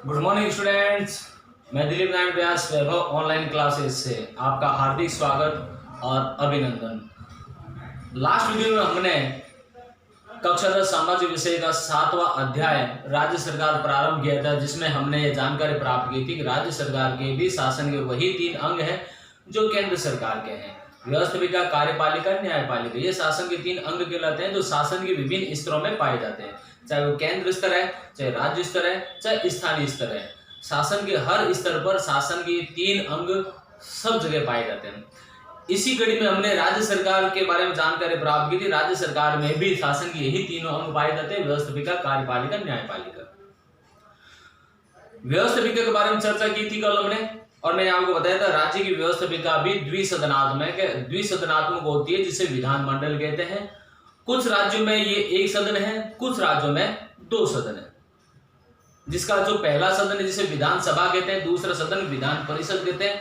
Good morning students. मैं दिलीप नारायण व्यास वैभव online classes से आपका हार्दिक स्वागत और अभिनंदन। लास्ट वीडियो में हमने कक्षा 10 सामाजिक विषय का 7वां अध्याय राज्य सरकार प्रारंभ किया था, जिसमें हमने ये जानकारी प्राप्त की थी कि राज्य सरकार के भी शासन के वही 3 अंग हैं जो केंद्र सरकार के हैं: व्यवस्थापिका, कार्यपालिका, न्यायपालिका। ये शासन के 3 अंग कहलाते हैं जो शासन के विभिन्न स्तरों में पाए जाते हैं, चाहे वो केंद्र स्तर है, चाहे राज्य स्तर है, चाहे स्थानीय स्तर है। शासन के हर स्तर पर शासन के 3 अंग सब जगह पाए जाते हैं। इसी कड़ी में हमने राज्य सरकार के बारे में जानकारी प्राप्त की थी। राज्य सरकार में भी शासन के यही 3 अंग पाए जाते हैं: व्यवस्थापिका, कार्यपालिका, न्यायपालिका। व्यवस्थापिका के बारे में चर्चा की थी कल हमने, और मैंने आपको बताया था राज्य की व्यवस्थापिका भी द्विसदनात्मक होती है, जिसे विधानमंडल कहते हैं। कुछ राज्यों में ये 1 सदन है, कुछ राज्यों में 2 सदन है। जिसका जो पहला सदन है जिसे विधानसभा कहते हैं, दूसरा सदन विधान परिषद कहते हैं।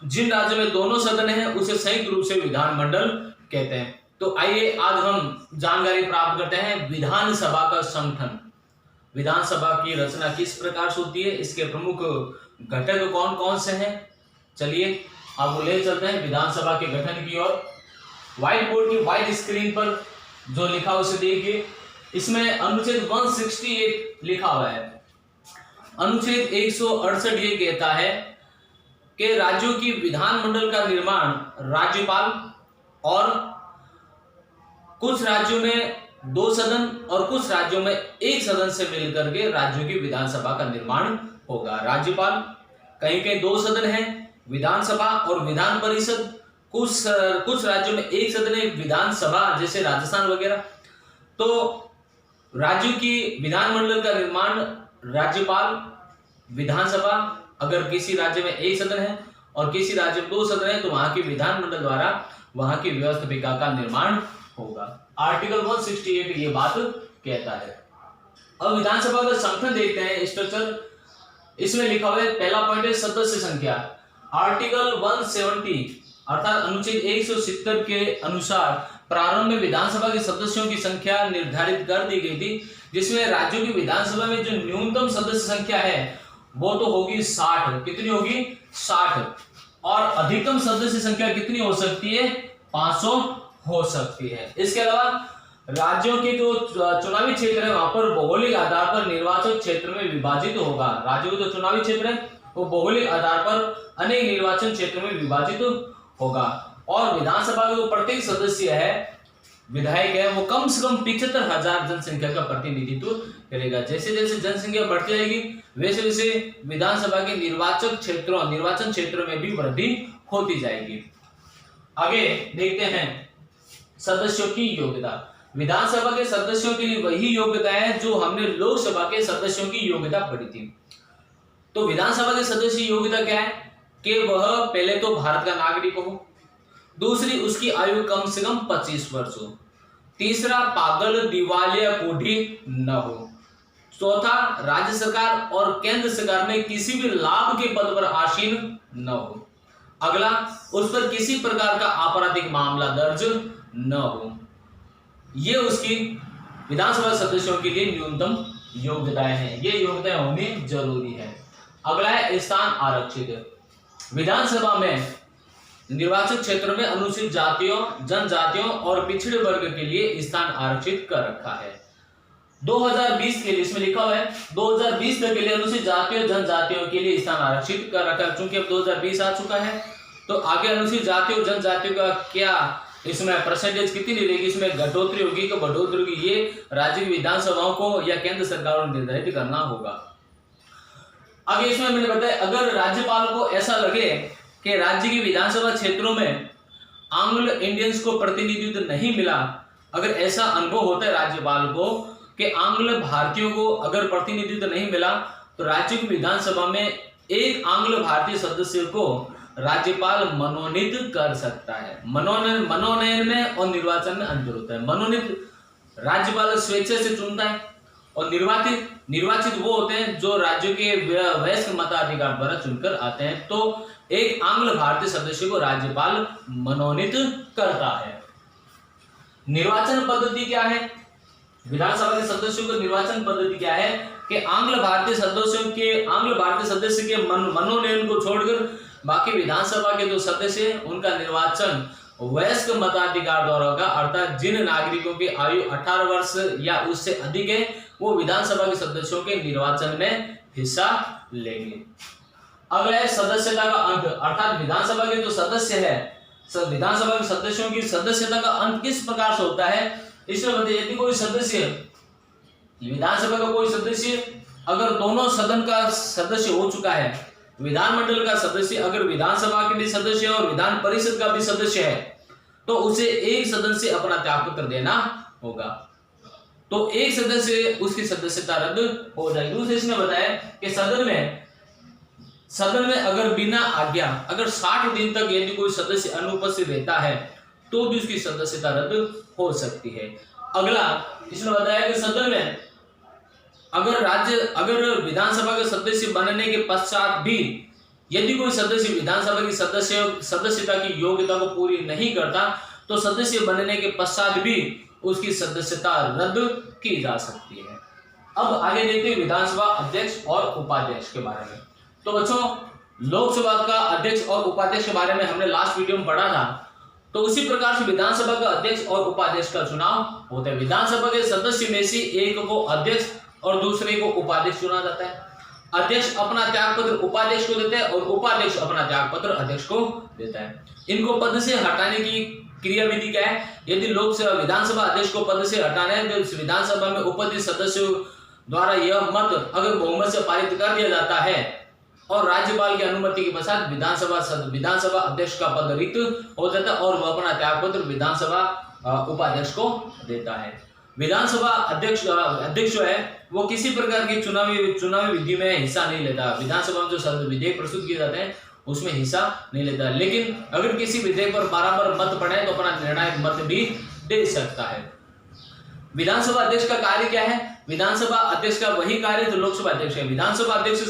जिन राज्यों में दोनों सदन है उसे संयुक्त रूप से विधानमंडल कहते हैं। तो आइए आज हम जानकारी प्राप्त करते हैं विधानसभा का संगठन। विधानसभा की रचना किस प्रकार से होती है, इसके प्रमुख घटक कौन कौन से हैं। चलिए आपको ले चलते हैं विधानसभा के गठन की ओर। व्हाइट बोर्ड की व्हाइट स्क्रीन पर जो लिखा उसे देखिए। इसमें अनुच्छेद 168 लिखा हुआ है। अनुच्छेद 168 ये कहता है कि राज्यों की विधानमंडल का निर्माण राज्यपाल और कुछ राज्यों में 2 सदन और कुछ राज्यों में 1 सदन से मिलकर के राज्यों की विधानसभा का निर्माण होगा। राज्यपाल, कहीं कहीं 2 सदन है, विधानसभा और विधान परिषद। कुछ राज्यों में 1 सदन है, विधानसभा जैसे राजस्थान वगैरह। तो राज्यों की विधानमंडल का निर्माण राज्यपाल, विधानसभा, अगर किसी राज्य में 1 सदन है और किसी राज्य में 2 सदन है तो वहां के विधानमंडल द्वारा वहां की व्यवस्थापिका का निर्माण होगा। आर्टिकल 168 ये बात कहता है। अब विधानसभा का संगठन देखते हैं, स्ट्रक्चर। इसमें लिखा हुआ है, पहला पॉइंट है सदस्य संख्या। आर्टिकल 170 अर्थात अनुच्छेद 170 के अनुसार प्रारंभ में विधानसभा के सदस्यों की संख्या निर्धारित कर दी गई थी, जिसमें राज्यों की विधानसभा में जो न्यूनतम सदस्य संख्या है वो तो होगी 60। कितनी होगी? 60। और अधिकतम सदस्य संख्या कितनी हो सकती है? 500 हो सकती है। इसके अलावा राज्यों के जो चुनावी क्षेत्र है वहां पर भौगोलिक आधार पर निर्वाचन क्षेत्र में विभाजित होगा। राज्यों के जो चुनावी क्षेत्र है वो भौगोलिक आधार पर अनेक निर्वाचन क्षेत्र में विभाजित होगा। और विधानसभा के जो प्रत्येक सदस्य है, विधायक है, वो कम से कम 75,000 जनसंख्या का प्रतिनिधित्व करेगा। जैसे जैसे जनसंख्या बढ़ती जाएगी वैसे वैसे विधानसभा के निर्वाचन क्षेत्रों में भी वृद्धि होती जाएगी। आगे देखते हैं सदस्यों की योग्यता। विधानसभा के सदस्यों के लिए वही योग्यता है जो हमने लोकसभा के सदस्यों की योग्यता पढ़ी थी। तो विधानसभा के सदस्य की योग्यता क्या है कि वह पहले तो भारत का नागरिक हो, दूसरी उसकी आयु कम से कम 25 वर्ष हो, तीसरा पागल, दिवालिया, कोढ़ी न हो, चौथा राज्य सरकार और केंद्र सरकार में किसी भी लाभ के पद पर आसीन न हो, अगला उस पर किसी प्रकार का आपराधिक मामला दर्ज न हो। ये उसकी विधानसभा सदस्यों के लिए न्यूनतम योग्यताएं हैं। ये योग्यताएं होनी जरूरी है। अगला है स्थान आरक्षित। विधानसभा में निर्वाचन क्षेत्र में अनुसूचित जातियों, जनजातियों और पिछड़े वर्ग के लिए स्थान आरक्षित कर रखा है। 2020 के लिए इसमें लिखा हुआ है 2020 तक के लिए अनुसूचित जातियों, जनजातियों के लिए स्थान आरक्षित कर रखा है। चूंकि अब 2020 आ चुका है तो आगे अनुसूचित जातियों, जनजातियों का क्या इसमें परसेंटेज कितनी रहेगी, इसमें घटोतरी होगी कि बढ़ोतरी होगी, ये राज्य की विधानसभाओं को या केंद्र सरकार को निर्धारित करना होगा। आगे इसमें मैंने बताया, अगर राज्यपाल को ऐसा लगे कि राज्य की विधानसभा क्षेत्रों में आंग्ल इंडियंस को प्रतिनिधित्व नहीं मिला, अगर ऐसा अनुभव होता है राज्यपाल को कि आंग्ल भारतीयों को अगर प्रतिनिधित्व नहीं मिला, तो राज्य की विधानसभा में एक आंग्ल भारतीय सदस्य को राज्यपाल मनोनीत कर सकता है। मनोनयन में और निर्वाचन में अंतर होता है। मनोनीत राज्यपाल स्वेच्छा से चुनता है और निर्वाचित वो होते हैं जो राज्यों के वयस्क मताधिकार द्वारा चुनकर आते हैं। तो एक आंग्ल भारतीय सदस्य को राज्यपाल मनोनीत करता है। निर्वाचन पद्धति क्या है? विधानसभा के सदस्यों का निर्वाचन पद्धति क्या है कि आंग्ल भारतीय सदस्य के मनोनयन को छोड़कर बाकी विधानसभा के जो सदस्य हैं उनका निर्वाचन वयस्क मताधिकार द्वारा होगा, अर्थात जिन नागरिकों की आयु 18 वर्ष या उससे अधिक है वो विधानसभा के सदस्यों के निर्वाचन में हिस्सा लेंगे। अगला है सदस्यता का अंत, अर्थात विधानसभा के जो सदस्य है, विधानसभा के सदस्यों की सदस्यता का अंत किस प्रकार से होता है। इसमें बताइए यदि कोई सदस्य, विधानसभा का कोई सदस्य अगर दोनों सदन का सदस्य हो चुका है, विधानमंडल का सदस्य अगर विधानसभा के भी सदस्य है और विधान परिषद का भी सदस्य है, तो उसे एक सदन से अपना त्यागपत्र देना होगा, तो एक सदस्य उसकी सदस्यता रद्द हो जाएगी। दूसरे इसने बताया कि सदन में अगर बिना आज्ञा अगर 60 दिन तक यदि कोई सदस्य अनुपस्थित रहता है तो भी उसकी सदस्यता रद्द हो सकती है। अगला इसने बताया कि सदन में अगर विधानसभा के सदस्य बनने के पश्चात भी यदि कोई सदस्य विधानसभा की सदस्यता की योग्यता को पूरी नहीं करता तो सदस्य बनने के पश्चात भी उसकी सदस्यता रद्द की जा सकती है। अब आगे देखते हैं विधानसभा अध्यक्ष और उपाध्यक्ष के बारे में। तो बच्चों, लोकसभा का अध्यक्ष और उपाध्यक्ष के बारे में हमने लास्ट वीडियो में पढ़ा था, तो उसी प्रकार से विधानसभा का अध्यक्ष और उपाध्यक्ष का चुनाव होता है। विधानसभा के सदस्य में से एक को अध्यक्ष और दूसरे को उपाध्यक्ष चुना जाता है। अध्यक्ष अपना त्यागपत्र उपाध्यक्ष को देता है और उपाध्यक्ष अपना त्यागपत्र अध्यक्ष को देता है। इनको पद से हटाने की क्रियाविधि क्या है। यदि लोकसभा विधानसभा अध्यक्ष को पद से हटाना है तो विधानसभा में उपस्थित सदस्यों द्वारा यह मत अगर बहुमत से पारित कर दिया जाता है और राज्यपाल की अनुमति के पश्चात विधानसभा अध्यक्ष का पद रिक्त हो जाता है और वह अपना त्यागपत्र विधानसभा उपाध्यक्ष को देता है। विधानसभा अध्यक्ष जो है वो किसी प्रकार की चुनावी विधि में हिस्सा नहीं लेता। विधानसभा में जो विधेयक प्रस्तुत किए जाते हैं उसमें हिस्सा नहीं लेता, लेकिन अगर किसी विधेयक पर बारंबार मत पड़े तो अपना निर्णायक मत भी दे सकता है। विधानसभा अध्यक्ष का कार्य क्या है। विधानसभा अध्यक्ष का वही कार्य जो लोकसभा अध्यक्ष है। विधानसभा अध्यक्ष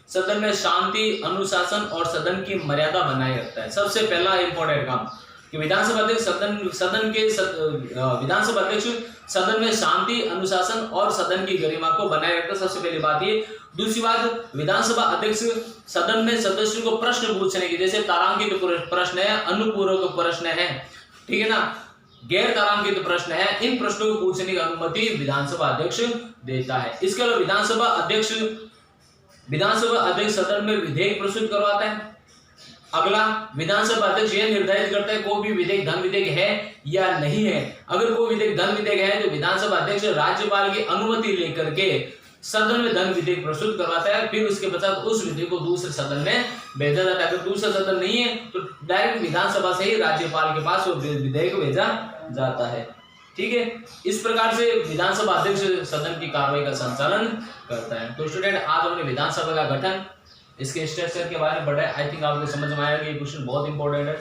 सदन में शांति, अनुशासन और सदन की मर्यादा बनाए रखता है। सबसे पहला इंपॉर्टेंट काम कि विधानसभा अध्यक्ष सदन में शांति, अनुशासन और सदन की गरिमा को बनाए रखता है। सबसे पहली बात ये। दूसरी बात, विधानसभा अध्यक्ष सदन में सदस्यों को प्रश्न पूछने की, जैसे तारांकित प्रश्न है, अनुपूरक प्रश्न है, ठीक है ना, गैर तारांकित प्रश्न है, इन प्रश्नों को पूछने की अनुमति विधानसभा अध्यक्ष देता है। इसके अलावा विधानसभा अध्यक्ष सदन में विधेयक प्रस्तुत करवाता है। अगला, विधानसभा अध्यक्ष यह निर्धारित करता है कोई भी विधेयक धन विधेयक है या नहीं है। अगर कोई विधेयक धन विधेयक है तो विधानसभा अध्यक्ष राज्यपाल की अनुमति लेकर के सदन में धन विधेयक प्रस्तुत करवाता है, फिर उसके बाद उस विधेयक को दूसरे सदन में भेजा जाता है। अगर दूसरा सदन नहीं है तो डायरेक्ट विधानसभा से ही राज्यपाल के पास वो विधेयक भेजा जाता है, ठीक है। इस प्रकार से विधानसभा अध्यक्ष सदन की कार्रवाई का संचालन करता है। तो स्टूडेंट, आज हमने विधानसभा का गठन, इसके स्ट्रक्चर के बारे में पढ़ा है। आई थिंक आपको समझ में आया कि ये क्वेश्चन बहुत इंपॉर्टेंट है,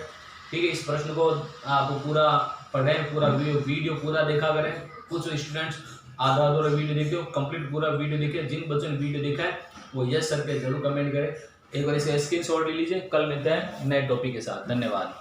ठीक है। इस प्रश्न को आप पूरा पढ़ें, पूरा वीडियो पूरा देखा करें। कुछ स्टूडेंट्स आधा वीडियो देखते हो, कंप्लीट पूरा वीडियो देखे। जिन बच्चों ने वीडियो देखा है वो यस सर के जरूर कमेंट करें। एक बार इसका स्क्रीनशॉट ले लीजिए। कल मिलते हैं नए टॉपिक के साथ। धन्यवाद।